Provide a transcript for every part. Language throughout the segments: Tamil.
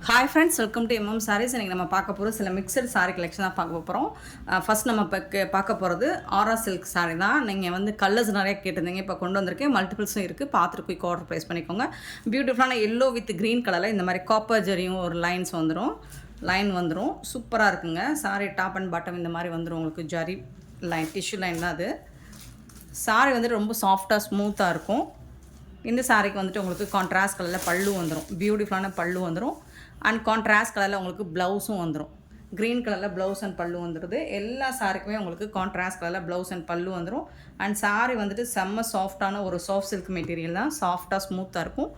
Hi friends, welcome to MM sarees. இன்றைக்கி நம்ம பார்க்க போகிற சில மிக்சட் சாரீ கலெக்ஷன் தான் பார்க்க போகிறோம். ஃபஸ்ட் நம்ம பார்க்க போகிறது ஆரா சில்க் சாரீ தான். நீங்கள் வந்து கலர்ஸ் நிறையா கேட்டிருந்தீங்க, இப்போ கொண்டு வந்திருக்கேன். மல்டிபிள்ஸும் இருக்குது, பார்த்துட்டு குயிக் ஆர்டர் ப்ளேஸ் பண்ணிக்கோங்க. பியூட்டிஃபுல்லான எல்லோ வித் க்ரீன் கலரில் இந்த மாதிரி காப்பர் ஜரியும் ஒரு லைன் வந்துடும். சூப்பராக இருக்குங்க. சாரீ டாப் அண்ட் பாட்டம் இந்த மாதிரி வந்துடும் உங்களுக்கு. ஜரி லைன், டிஷ்யூ லைன் தான் அது. சாரீ வந்துட்டு ரொம்ப சாஃப்டாக ஸ்மூத்தாக இருக்கும். இந்த சாரீக்கு வந்துட்டு உங்களுக்கு கான்ட்ராஸ்ட் கலரில் பல்லு வந்துடும். பியூட்டிஃபுல்லான பல்லு வந்துடும். அண்ட் கான்ட்ராஸ்ட் கலரில் உங்களுக்கு ப்ளவுஸும் வந்துடும். க்ரீன் கலரில் ப்ளவுஸ் அண்ட் பல்லு வந்துடுது. எல்லா சாரிக்குமே உங்களுக்கு கான்ட்ராஸ்ட் கலரில் ப்ளவுஸ் அண்ட் பல்லு வந்துடும். அண்ட் சாரீ வந்துட்டு செம்ம சாஃப்டான ஒரு சாஃப்ட் சில்க் மெட்டீரியல் தான். சாஃப்டாக ஸ்மூத்தாக இருக்கும்.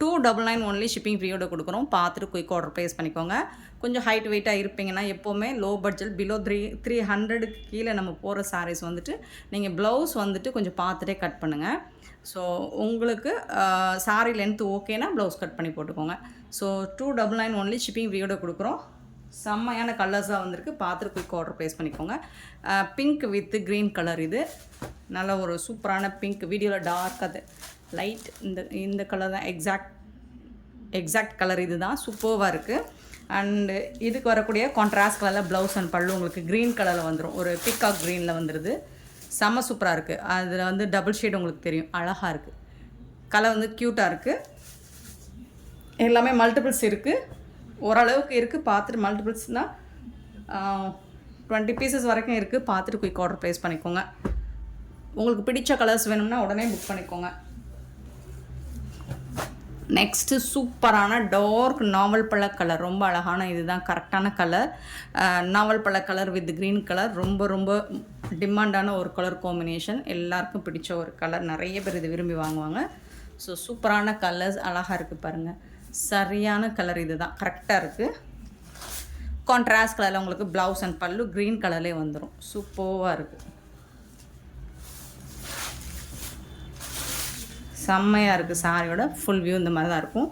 299 ஒன்லி ஷிப்பிங் ஃப்ரீயோட கொடுக்குறோம். பார்த்துட்டு குயிக் ஆர்டர் ப்ளேஸ் பண்ணிக்கோங்க. கொஞ்சம் ஹைட் வெயிட்டாக இருப்பீங்கன்னா எப்போவுமே லோ பட்ஜெட் பிலோ 300க்கு கீழே நம்ம போகிற சாரீஸ் வந்துட்டு நீங்கள் ப்ளவுஸ் வந்துட்டு கொஞ்சம் பார்த்துட்டே கட் பண்ணுங்கள். ஸோ உங்களுக்கு சாரீ லென்த்து ஓகேனா ப்ளவுஸ் கட் பண்ணி போட்டுக்கோங்க. ஸோ 299 ஒன்லி ஷிப்பிங் ஃப்ரீயோட கொடுக்குறோம். செம்மையான கலர்ஸாக வந்திருக்கு. பார்த்துட்டு குயிக் ஆர்டர் ப்ளேஸ் பண்ணிக்கோங்க. Pink with green colour. இது நல்ல ஒரு சூப்பரான பிங்க். வீடியோவில் டார்க்காக லைட் இந்த கலர் தான். எக்ஸாக்ட் கலர் இது தான். சூப்பராக இருக்குது. அண்டு இதுக்கு வரக்கூடிய கான்ட்ராஸ்ட் கலரில் ப்ளவுஸ் அண்ட் பல்லு உங்களுக்கு க்ரீன் கலரில் வந்துடும். ஒரு பிக்காக் க்ரீனில் வந்துடுது. செம்ம சூப்பராக இருக்குது. அதில் வந்து டபுள் ஷேட் உங்களுக்கு தெரியும். அழகாக இருக்குது. கலர் வந்து க்யூட்டாக இருக்குது. எல்லாமே மல்டிபிள்ஸ் இருக்குது. ஓரளவுக்கு இருக்குது. பார்த்துட்டு மல்டிபிள்ஸ்னால் 20 பீசஸ் வரைக்கும் இருக்குது. பார்த்துட்டு குயிக் ஆர்டர் ப்ளேஸ் பண்ணிக்கோங்க. உங்களுக்கு பிடிச்ச கலர்ஸ் வேணும்னா உடனே புக் பண்ணிக்கோங்க. நெக்ஸ்ட்டு சூப்பரான டார்க் நாவல் பழ கலர். ரொம்ப அழகான இதுதான் கரெக்டான கலர். நாவல் பழ கலர் வித் க்ரீன் கலர் ரொம்ப டிமாண்டான ஒரு கலர் காம்பினேஷன். எல்லாருக்கும் பிடிச்ச ஒரு கலர். நிறைய பேர் இது விரும்பி வாங்குவாங்க. ஸோ சூப்பரான கலர்ஸ் அழகாக இருக்குது பாருங்கள். சரியான கலர் இது தான். கரெக்டாக இருக்குது. கான்ட்ராஸ்ட் கலரில் உங்களுக்கு ப்ளவுஸ் அண்ட் பல்லு க்ரீன் கலர்லேயே வந்துடும். சூப்பராக இருக்குது. செம்மையாக இருக்குது. சாரியோட ஃபுல் வியூ இந்த மாதிரி தான் இருக்கும்.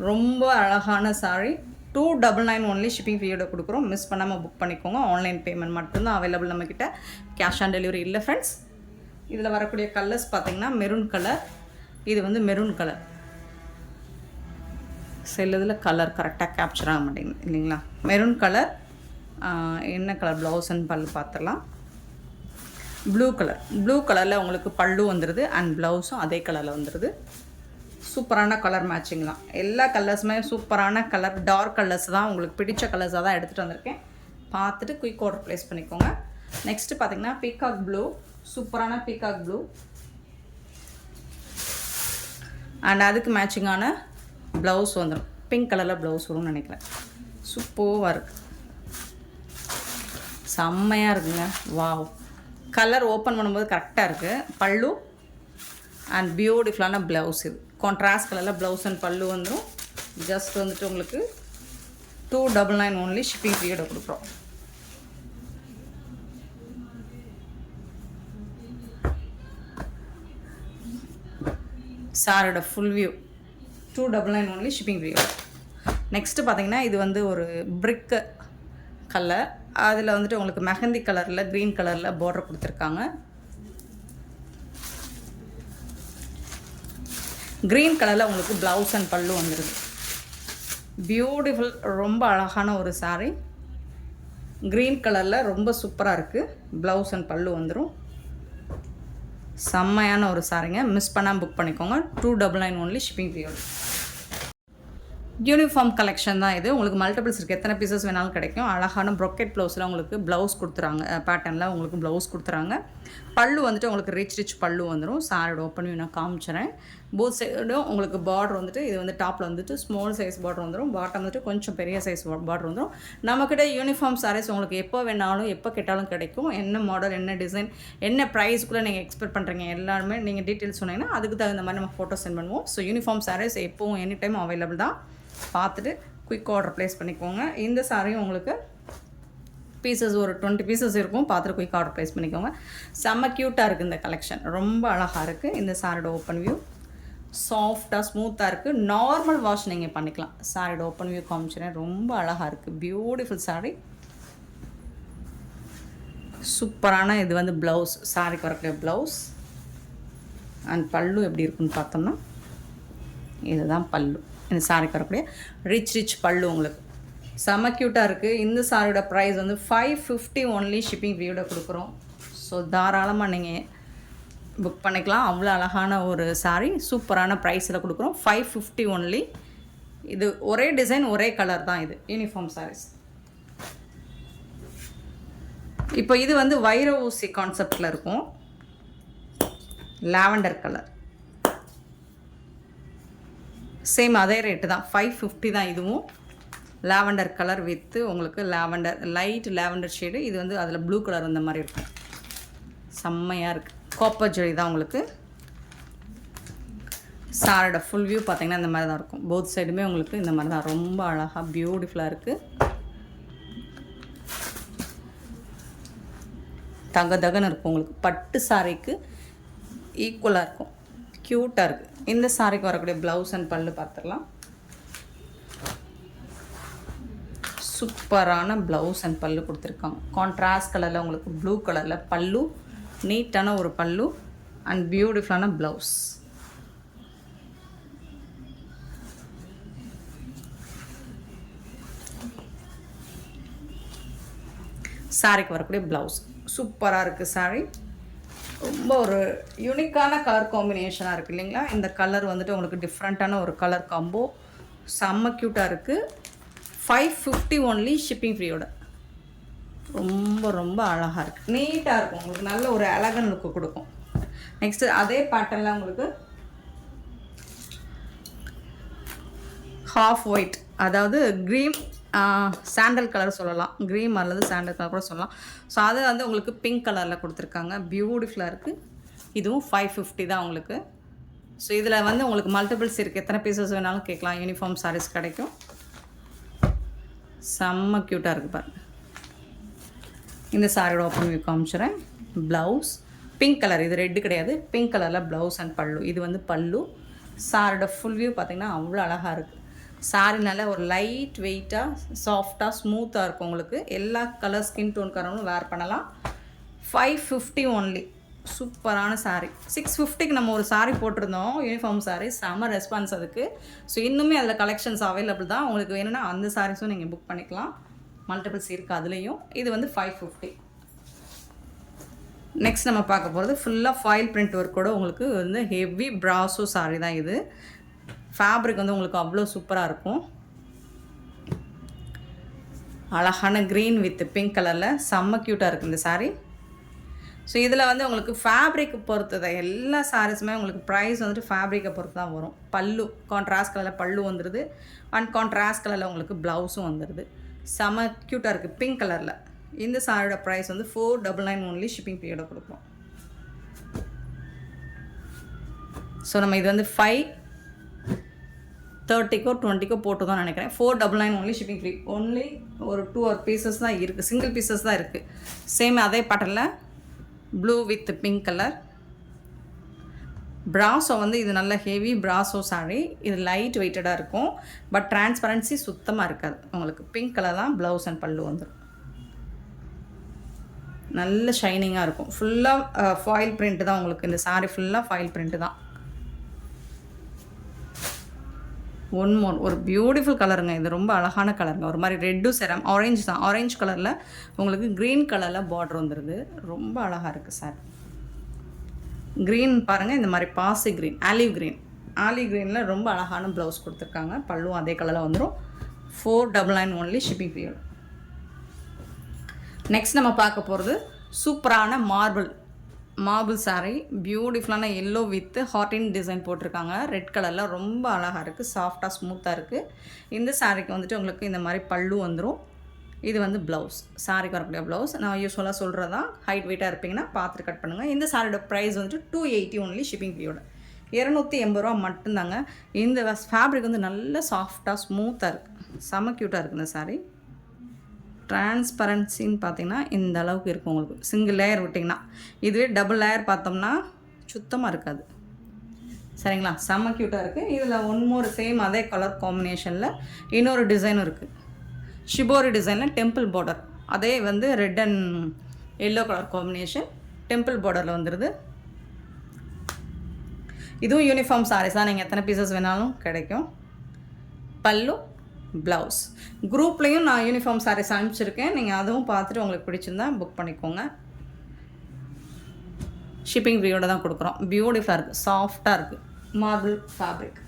ரொம்ப அழகான சாரீ. 299 ஒன்லி ஷிப்பிங் ஃப்ரீயோட கொடுக்குறோம். மிஸ் பண்ணாமல் புக் பண்ணிக்கோங்க. ஆன்லைன் பேமெண்ட் மட்டும்தான் அவைலபிள் நம்மக்கிட்ட. கேஷ் ஆன் டெலிவரி இல்லை ஃப்ரெண்ட்ஸ். இதில் வரக்கூடிய கலர்ஸ் பார்த்திங்கன்னா மெரூன் கலர். இது வந்து மெரூன் கலர். சிலதில் கலர் கரெக்டாக கேப்சர் ஆக மாட்டேங்குது இல்லைங்களா. Maroon colour. என்ன கலர் ப்ளவுஸ் அண்ட் பல்லு பார்த்துடலாம். ப்ளூ கலரில் உங்களுக்கு பல்லு வந்துடுது. அண்ட் ப்ளவுஸும் அதே கலரில் வந்துடுது. சூப்பரான கலர் மேட்சிங் தான். எல்லா கலர்ஸுமே சூப்பரான கலர். டார்க் கலர்ஸ் தான். உங்களுக்கு பிடிச்ச கலர்ஸாக தான் எடுத்துகிட்டு வந்திருக்கேன். பார்த்துட்டு குயிக் ஆர்டர் ப்ளேஸ் பண்ணிக்கோங்க. நெக்ஸ்ட்டு பார்த்திங்கன்னா பீகாக் ப்ளூ. சூப்பரான பீகாக் ப்ளூ. அண்ட் அதுக்கு மேட்சிங்கான ப்ளவுஸ் வந்துடும். பிங்க் கலரில் ப்ளவுஸ் வரும்னு நினைக்கிறேன். சூப்பராக இருக்குது. செம்மையாக இருக்குங்க. வாவ். கலர் ஓப்பன் பண்ணும்போது கரெக்டாக இருக்குது. பல்லு அண்ட் பியூட்டிஃபுல்லான ப்ளவுஸ். இது கான்ட்ராஸ்ட் கலரில் ப்ளவுஸ் அண்ட் பல்லு வந்துடும். ஜஸ்ட் வந்துட்டு உங்களுக்கு 299 ஒன்லி ஷிப்பிங் ஃப்ரீயோட கொடுக்குறோம். சாரோட ஃபுல் வியூ 299 ஒன்லி ஷிப்பிங் ஃப்ரீயோட. நெக்ஸ்ட்டு பார்த்தீங்கன்னா இது வந்து ஒரு பிரிக்கு கலர். அதில் வந்துட்டு உங்களுக்கு மெஹந்தி கலரில் க்ரீன் கலரில் பார்டர் கொடுத்துருக்காங்க. க்ரீன் கலரில் உங்களுக்கு ப்ளவுஸ் அண்ட் பல்லு வந்துடுது. பியூட்டிஃபுல். ரொம்ப அழகான ஒரு சாரீ. க்ரீன் கலரில் ரொம்ப சூப்பராக இருக்குது. ப்ளவுஸ் அண்ட் பல்லு வந்துடும். செம்மையான ஒரு சாரீங்க. மிஸ் பண்ணாமல் புக் பண்ணிக்கோங்க. 299 ஒன்லி ஷிப்பிங் ஃப்ரீயோட. யூனிஃபார்ம் கலெக்ஷன் தான் இது. உங்களுக்கு மல்டிபிள்ஸ் இருக்குது. எத்தனை பீசஸ் வேணாலும் கிடைக்கும். அழகான ப்ரொக்கெட் ப்ளவுஸில் உங்களுக்கு ப்ளவுஸ் கொடுத்துறாங்க. பேட்டர்னில் உங்களுக்கு ப்ளவுஸ் கொடுத்துறாங்க. பல்லு வந்துட்டு உங்களுக்கு ரிச் பல்லு வந்துடும். சாரோட ஓப்பன் வியூ நான் காமிச்சிறேன். போத் சைடும் உங்களுக்கு பார்டர் வந்துட்டு இது வந்து டாப்பில் வந்துட்டு ஸ்மால் சைஸ் பார்டர் வந்துடும். பாட்டம் வந்துட்டு கொஞ்சம் பெரிய சைஸ் பார்டர் வந்துடும். நம்மக்கிட்ட யூனிஃபார்ம் சாரீஸ் உங்களுக்கு எப்போ வேணாலும் எப்போ கேட்டாலும் கிடைக்கும். என்ன மாடல், என்ன டிசைன், என்ன ப்ரைஸ்க்குள்ளே நீங்கள் எக்ஸ்பெக்ட் பண்ணுறீங்க எல்லாருமே நீங்கள் டீட்டெயில்ஸ் சொன்னீங்கன்னா அதுக்கு தகுந்த மாதிரி நம்ம ஃபோட்டோ சென்ட் பண்ணுவோம். ஸோ யூனிஃபார்ம் சாரீஸ் எப்போவும் எனி டைம் அவைலபிள் தான். பார்த்துட்டு குயிக் ஆர்டர் ப்ளேஸ் பண்ணிக்கோங்க. இந்த சாரியும் உங்களுக்கு பீசஸ் ஒரு 20 பீசஸ் இருக்கும். பார்த்துட்டு குயிக் ஆர்டர் ப்ளேஸ் பண்ணிக்கோங்க. செம்ம க்யூட்டாக இருக்குது இந்த கலெக்ஷன். ரொம்ப அழகாக இருக்குது. இந்த சாரியோட ஓப்பன் வியூ சாஃப்டாக ஸ்மூத்தாக இருக்குது. நார்மல் வாஷ் நீங்கள் பண்ணிக்கலாம். சாரியோட ஓப்பன் வியூ காமிச்சிறேன். ரொம்ப அழகாக இருக்குது. Beautiful sorry. சூப்பரான இது வந்து ப்ளவுஸ். சாரிக்கு வரக்கூடிய ப்ளவுஸ் அண்ட் பல்லு எப்படி இருக்குன்னு பார்த்தோம்னா இதுதான் பல்லு. இந்த சாரிக்கு வரக்கூடிய ரிச் பல்லு உங்களுக்கு செம்ம க்யூட்டாக இருக்குது. இந்த சாரியோட ப்ரைஸ் வந்து 550 ஒன்லி ஷிப்பிங் ஃப்ரீயோட கொடுக்குறோம். ஸோ தாராளமாக நீங்கள் புக் பண்ணிக்கலாம். அவ்வளோ அழகான ஒரு சாரி சூப்பரான ப்ரைஸில் கொடுக்குறோம். 550 ஒன்லி. இது ஒரே டிசைன் ஒரே கலர் தான். இது யூனிஃபார்ம் சாரீஸ். இப்போ இது வந்து வைர ஊசி கான்செப்டில் இருக்கும். லாவெண்டர் கலர் சேம் அதே ரேட்டு தான், 550 தான். இதுவும் லாவெண்டர் கலர் வித்து உங்களுக்கு லாவெண்டர் லைட் லாவெண்டர் ஷேடு. இது வந்து அதில் ப்ளூ கலர் இந்த மாதிரி இருக்கும். செம்மையாக இருக்குது. காப்பர் ஜெரி தான் உங்களுக்கு. சாரோட ஃபுல் வியூ பார்த்திங்கன்னா இந்த மாதிரி தான் இருக்கும். போத் சைடுமே உங்களுக்கு இந்த மாதிரி தான் ரொம்ப அழகாக பியூட்டிஃபுல்லாக இருக்குது. தகன்னு இருக்கும் உங்களுக்கு. பட்டு சாரிக்கு ஈக்குவலாக இருக்கும். க்யூட்டாக இருக்குது. இந்த சாரிக்கு வரக்கூடிய ப்ளவுஸ் அண்ட் பல்லு பார்த்துடலாம். சூப்பரான ப்ளவுஸ் அண்ட் பல்லு கொடுத்துருக்காங்க. கான்ட்ராஸ்ட் கலரில் உங்களுக்கு ப்ளூ கலரில் பல்லு, நீட்டான ஒரு பல்லு அண்ட் பியூட்டிஃபுல்லான ப்ளவுஸ். சாரிக்கு வரக்கூடிய ப்ளவுஸ் சூப்பராக இருக்குது. சாரி ரொம்ப ஒரு யூனிக்கான கலர் காம்பினேஷனாக இருக்குது இல்லைங்களா? இந்த கலர் வந்துட்டு உங்களுக்கு டிஃப்ரெண்ட்டான ஒரு கலர் காம்போ. செம்ம க்யூட்டாக இருக்குது. 550 ஒன்லி ஷிப்பிங் ஃப்ரீயோட. ரொம்ப அழகாக இருக்குது. நீட்டாக இருக்கும். உங்களுக்கு நல்ல ஒரு அழகன் லுக்கு கொடுக்கும். நெக்ஸ்ட்டு அதே பேட்டர்னில் உங்களுக்கு ஹாஃப் ஒயிட், அதாவது க்ரீன் சாண்டல் கலர் சொல்லலாம். க்ரீம் அல்லது சாண்டல் கலர் கூட சொல்லலாம். ஸோ அது வந்து உங்களுக்கு பிங்க் கலரில் கொடுத்துருக்காங்க. பியூட்டிஃபுல்லாக இருக்குது. இதுவும் 550 தான் உங்களுக்கு. ஸோ இதில் வந்து உங்களுக்கு மல்டிபிள்ஸ் இருக்குது. எத்தனை பீசஸ் வேணாலும் கேட்கலாம். யூனிஃபார்ம் சாரீஸ் கிடைக்கும். செம்ம க்யூட்டாக இருக்குது பாருங்கள். இந்த சாரியோட ஓப்பன் வியூ காமிச்சுறேன். ப்ளவுஸ் பிங்க் கலர், இது ரெட்டு கிடையாது, பிங்க் கலரில் ப்ளவுஸ் அண்ட் பல்லு. இது வந்து பல்லு. சாரியோட ஃபுல் வியூ பார்த்திங்கன்னா அவ்வளோ அழகாக இருக்குது. சாரி நல்ல ஒரு லைட் வெயிட்டாக சாஃப்டாக ஸ்மூத்தாக இருக்கும் உங்களுக்கு. எல்லா கலர் ஸ்கின் டோன்காரங்களும் வேர் பண்ணலாம். 550 ஒன்லி. சூப்பரான சாரீ. 650க்கு நம்ம ஒரு சாரீ போட்டிருந்தோம், யூனிஃபார்ம் சாரீ. செம்ம ரெஸ்பான்ஸ் அதுக்கு. ஸோ இன்னுமே அதில் கலெக்ஷன்ஸ் அவைலபிள் தான். உங்களுக்கு வேணும்னா அந்த சாரீஸும் நீங்கள் புக் பண்ணிக்கலாம். மல்டிபிள்ஸ் இருக்குது அதுலேயும். இது வந்து 550. நெக்ஸ்ட் நம்ம பார்க்க போகிறது ஃபுல்லாக ஃபாயில் பிரிண்ட் ஒர்க்கோட உங்களுக்கு வந்து ஹெவி ப்ராஸோ சாரீ தான் இது. ஃபேப்ரிக் வந்து உங்களுக்கு அவ்வளோ சூப்பராக இருக்கும். அழகான க்ரீன் வித் பிங்க் கலரில் செம்ம க்யூட்டாக இருக்குது இந்த சாரீ. ஸோ இதில் வந்து உங்களுக்கு ஃபேப்ரிக் பொறுத்து தான் எல்லா சாரீஸுமே உங்களுக்கு ப்ரைஸ் வந்துட்டு ஃபேப்ரிக்கை பொறுத்து தான் வரும். பல்லு கான்ட்ராஸ்ட் கலரில் பல்லு வந்துடுது அண்ட் கான்ட்ராஸ்ட் கலரில் உங்களுக்கு ப்ளவுஸும் வந்துடுது. செம்ம க்யூட்டாக இருக்குது பிங்க் கலரில். இந்த சாரியோட ப்ரைஸ் வந்து 499 ஒன்லி ஷிப்பிங் பீரியடை கொடுப்போம். ஸோ நம்ம இது வந்து 530க்கோ 20க்கோ போட்டு தான் நினைக்கிறேன். 499 ஒன்லி ஷிப்பிங் ஃப்ரீ. ஒன்லி ஒரு 2 பீசஸ் தான் இருக்குது. சிங்கிள் பீசஸ் தான் இருக்குது. சேம் அதே பேட்டர்னில் ப்ளூ வித் பிங்க் கலர். ப்ராஸோ வந்து இது நல்ல ஹெவி ப்ராஸோ சாரீ. இது லைட் வெயிட்டடாக இருக்கும். பட் டிரான்ஸ்பரன்சி சுத்தமாக இருக்காது. உங்களுக்கு பிங்க் கலர் தான் ப்ளவுஸ் அண்ட் பல்லு வந்துடும். நல்ல ஷைனிங்காக இருக்கும். ஃபுல்லாக ஃபாயில் பிரிண்ட் தான் உங்களுக்கு. இந்த சாரீ ஃபுல்லாக ஃபாயில் பிரிண்ட் தான். ஒன் மோர் ஒரு பியூட்டிஃபுல் கலருங்க. இது ரொம்ப அழகான கலருங்க. ஒரு மாதிரி ரெட்டு செரம் ஆரஞ்சு தான். ஆரஞ்சு கலரில் உங்களுக்கு க்ரீன் கலரில் பார்டர் வந்துடுது. ரொம்ப அழகாக இருக்குது சார். க்ரீன் பாருங்கள், இந்த மாதிரி பாசி க்ரீன், ஆலிவ் க்ரீனில் ரொம்ப அழகான ப்ளவுஸ் கொடுத்துருக்காங்க. பல்லுவும் அதே கலரில் வந்துடும். 499 ஒன்லி ஷிப்பிங் பீரியட். நெக்ஸ்ட் நம்ம பார்க்க போகிறது சூப்பரான மார்பிள் சாரீ. பியூட்டிஃபுல்லான எல்லோ வித் ஹார்டின் டிசைன் போட்டிருக்காங்க. ரெட் கலரில் ரொம்ப அழகாக இருக்குது. சாஃப்டாக ஸ்மூத்தாக இருக்குது. இந்த சாரீக்கு வந்துட்டு உங்களுக்கு இந்த மாதிரி பல்லு வந்துடும். இது வந்து ப்ளவுஸ். சாரீக்கு வரக்கூடிய ப்ளவுஸ். நான் யூஸ்வலாக சொல்கிறதா, ஹைட் வெயிட்டாக இருப்பீங்கன்னா பார்த்துட்டு கட் பண்ணுங்கள். இந்த சாரியோட ப்ரைஸ் வந்துட்டு 280 ஒன்லி ஷிப்பிங் பீரியட். 280 ரூபா மட்டும்தாங்க. இந்த ஃபேப்ரிக் வந்து நல்ல சாஃப்டாக ஸ்மூத்தாக இருக்குது. செம்ம க்யூட்டாக இருக்குது இந்த சாரீ. டிரான்ஸ்பரன்சின்னு பார்த்தீங்கன்னா இந்த அளவுக்கு இருக்கும் உங்களுக்கு. சிங்கிள் லேயர் விட்டிங்கன்னா. இதுவே டபுள் லேயர் பார்த்தோம்னா சுத்தமாக இருக்காது. சரிங்களா? செம்ம க்யூட்டாக இருக்குது. இதில் ஒன் மோர் சேம் அதே கலர் காம்பினேஷனில் இன்னொரு டிசைனும் இருக்குது. ஷிபோரி டிசைனில் டெம்பிள் பார்டர். அதே வந்து red and yellow colour combination temple பார்டரில் வந்துடுது. இதுவும் யூனிஃபார்ம் சாரீஸ் தான். நீங்கள் எத்தனை பீசஸ் வேணாலும் கிடைக்கும். பல்லு, ப்ளவுஸ். குரூப்லேயும் நான் யூனிஃபார்ம் சாரீஸ் அனுப்பிச்சிருக்கேன். நீங்கள் அதுவும் பார்த்துட்டு உங்களுக்கு பிடிச்சிருந்தா புக் பண்ணிக்கோங்க. ஷிப்பிங் ஃப்ரீயோட தான் கொடுக்குறோம். பியூட்டிஃபுல்லாக இருக்குது, சாஃப்டாக இருக்குது, மார்பிள் ஃபேப்ரிக்.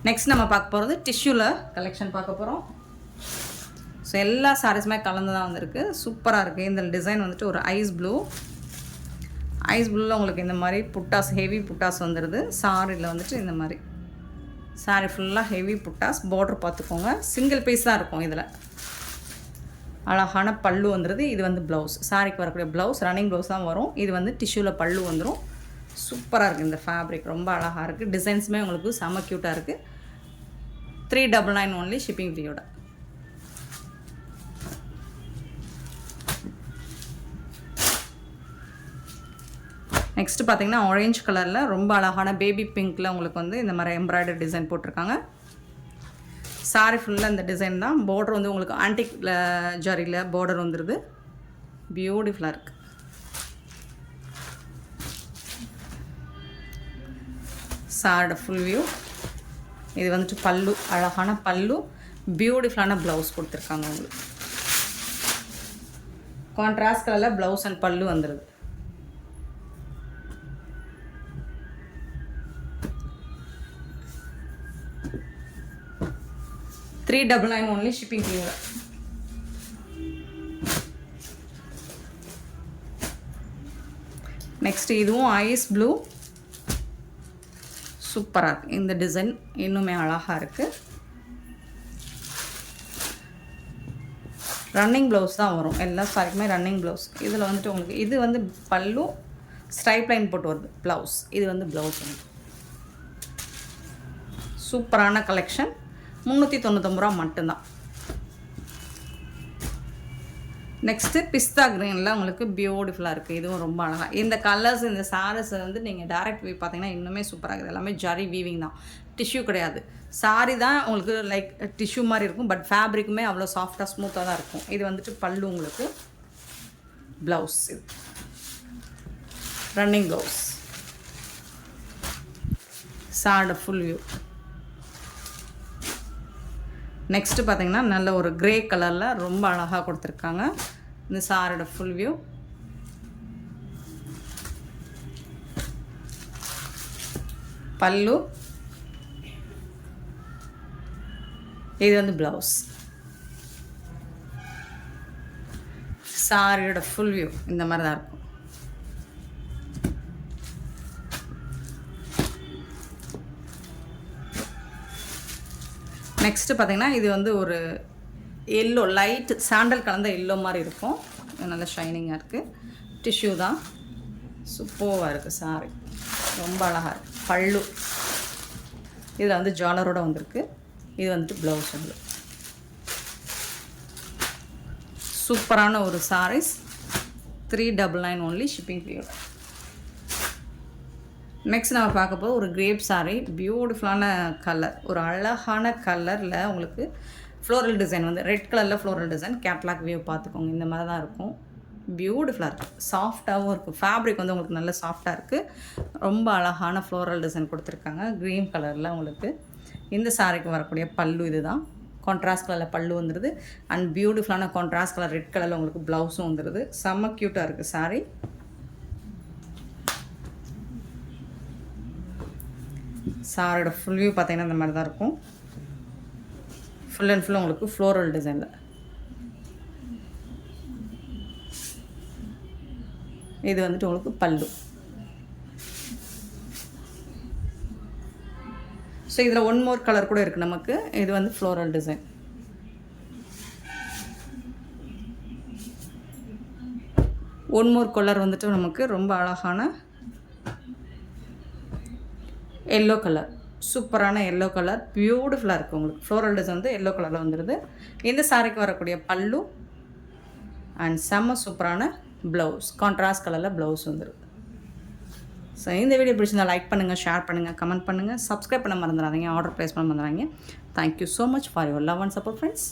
நெக்ஸ்ட் நம்ம பார்க்க போகிறது டிஷ்யூவில் கலெக்ஷன் பார்க்க போகிறோம். ஸோ எல்லா சாரீஸுமே கலந்து தான் வந்திருக்கு. சூப்பராக இருக்குது. இந்த டிசைன் வந்துட்டு ஒரு ஐஸ் ப்ளூவில் உங்களுக்கு இந்த மாதிரி புட்டாஸ், ஹெவி புட்டாஸ் வந்துடுது. சாரியில் வந்துட்டு இந்த மாதிரி சாரீ ஃபுல்லாக ஹெவி புட்டாஸ். பார்டர் பார்த்துக்கோங்க, சிங்கிள் பீஸ் தான் இருக்கும். இதில் அழகான பல்லு வந்துடுது. இது வந்து ப்ளவுஸ், சாரிக்கு வரக்கூடிய ப்ளவுஸ், ரன்னிங் ப்ளவுஸ் தான் வரும். இது வந்து டிஷ்யூவில் பல்லு வந்துடும். சூப்பராக இருக்குது. இந்த ஃபேப்ரிக் ரொம்ப அழகாக இருக்குது. டிசைன்ஸுமே உங்களுக்கு செம்ம க்யூட்டாக இருக்குது. 399 ஒன்லி, ஷிப்பிங் ஃப்ரீயோட. நெக்ஸ்ட்டு பார்த்தீங்கன்னா ஆரஞ்சு கலரில் ரொம்ப அழகான பேபி பிங்க்கில் உங்களுக்கு வந்து இந்த மாதிரி எம்ப்ராய்டரி டிசைன் போட்டிருக்காங்க. சாரி ஃபுல்லாக இந்த டிசைன் தான். பார்டர் வந்து உங்களுக்கு ஆன்டிக் ஜரியில் பார்டர் வந்துடுது. பியூட்டிஃபுல்லாக இருக்குது. சாரோட ஃபுல் வியூ. இது வந்துட்டு பல்லு, அழகான பல்லு, பியூட்டிஃபுல்லான ப்ளவுஸ் கொடுத்துருக்காங்க உங்களுக்கு. கான்ட்ராஸ்ட் கலரில் ப்ளவுஸ் அண்ட் பல்லு வந்துடுது. $399 only, shipping free. Next இதுவும் ஐஸ் ப்ளூ. சூப்பராக இருக்குது. இந்த டிசைன் இன்னுமே அழகாக இருக்குது. ரன்னிங் ப்ளவுஸ் தான் வரும். எல்லா சாரிக்குமே ரன்னிங் ப்ளவுஸ். இதில் வந்துட்டு உங்களுக்கு இது வந்து பல்லு, ஸ்ட்ரைப் லைன் போட்டு வருது ப்ளவுஸ். இது வந்து ப்ளவுஸ். சூப்பரான கலெக்ஷன். 399 ரூபா மட்டும்தான். நெக்ஸ்ட்டு பிஸ்தா க்ரீனில் உங்களுக்கு பியூட்டிஃபுல்லாக இருக்குது. இதுவும் ரொம்ப அழகாக. இந்த கலர்ஸ், இந்த சாரீஸ் வந்து நீங்கள் டேரக்ட் வியூ பார்த்தீங்கன்னா இன்னுமே சூப்பராக இருக்குது. எல்லாமே ஜரி வீவிங் தான், டிஷ்யூ கிடையாது. சாரி தான் உங்களுக்கு லைக் டிஷ்யூ மாதிரி இருக்கும், பட் ஃபேப்ரிக்குமே அவ்வளோ சாஃப்டாக ஸ்மூத்தாக தான் இருக்கும். இது வந்துட்டு பல்லு, உங்களுக்கு ப்ளவுஸ், இது ரன்னிங் ப்ளவுஸ். சாரோட ஃபுல் வியூ. நெக்ஸ்ட்டு பார்த்தீங்கன்னா நல்ல ஒரு க்ரே கலரில் ரொம்ப அழகாக கொடுத்துருக்காங்க. இந்த சாரோட ஃபுல் வியூ. பல்லு, இது வந்து ப்ளவுஸ். சாரியோட ஃபுல் வியூ இந்த மாதிரி தான் இருக்கும். நெக்ஸ்ட்டு பார்த்தீங்கன்னா இது வந்து ஒரு எல்லோ, லைட் சாண்டல் கலந்த எல்லோ மாதிரி இருக்கும். நல்ல ஷைனிங்காக இருக்குது. டிஷ்யூ தான். சூப்பராக இருக்குது சாரி. ரொம்ப அழகாக இருக்குது. பல்லு இதில் வந்து ஜாலரோடு வந்திருக்கு. இது வந்துட்டு ப்ளவுஸ் வந்து சூப்பரான ஒரு சாரீஸ். 399 ஒன்லி, ஷிப்பிங் ஃப்ரீயோட. நெக்ஸ்ட் நம்ம பார்க்க போது ஒரு கிரேப் சாரீ. பியூட்டிஃபுல்லான கலர், ஒரு அழகான கலரில் உங்களுக்கு ஃப்ளோரல் டிசைன் வந்து ரெட் கலரில் ஃப்ளோரல் டிசைன். கேட்லாக் வியூ பார்த்துக்கோங்க, இந்த மாதிரி தான் இருக்கும். பியூட்டிஃபுல்லாக இருக்குது. சாஃப்டாகவும் இருக்குது. ஃபேப்ரிக் வந்து உங்களுக்கு நல்ல சாஃப்டாக இருக்குது. ரொம்ப அழகான ஃப்ளோரல் டிசைன் கொடுத்துருக்காங்க க்ரீன் கலரில் உங்களுக்கு. இந்த சாரீக்கு வரக்கூடிய பல்லு இது தான். கான்ட்ராஸ்ட் கலரில் பல்லு வந்துடுது. அண்ட் பியூட்டிஃபுல்லான கான்ட்ராஸ்ட் கலர் ரெட் கலரில் உங்களுக்கு ப்ளவுஸும் வந்துடுது. செம்ம க்யூட்டாக இருக்குது சாரீ. சாரோட ஃபுல் வியூ பார்த்தீங்கன்னா இந்த மாதிரி தான் இருக்கும். ஃபுல் அண்ட் ஃபுல் உங்களுக்கு ஃப்ளோரல் டிசைனில். இது வந்துட்டு உங்களுக்கு பல்லு. ஸோ இதில் ஒன் மோர் கலர் கூட இருக்குது நமக்கு. இது வந்து floral design. One more colour வந்துட்டு நமக்கு ரொம்ப அழகான எல்லோ கலர். சூப்பரான எல்லோ கலர். பியூட்டிஃபுல்லாக இருக்குது உங்களுக்கு. ஃப்ளோரல் டிசைன் வந்து எல்லோ கலரில் வந்துடுது. இந்த சாரிக்கு வரக்கூடிய பல்லு அண்ட் செம்ம சூப்பரான ப்ளவுஸ். கான்ட்ராஸ்ட் கலரில் ப்ளவுஸ் வந்துடுது. ஸோ இந்த வீடியோ பிடிச்சிருந்தா லைக் பண்ணுங்கள், ஷேர் பண்ணுங்கள், கமெண்ட் பண்ணுங்கள், சப்ஸ்கிரைப் பண்ண மறந்துடாதீங்க, ஆர்டர் ப்ளேஸ் பண்ண மறந்துடாதீங்க. Thank you so much for your love and support friends.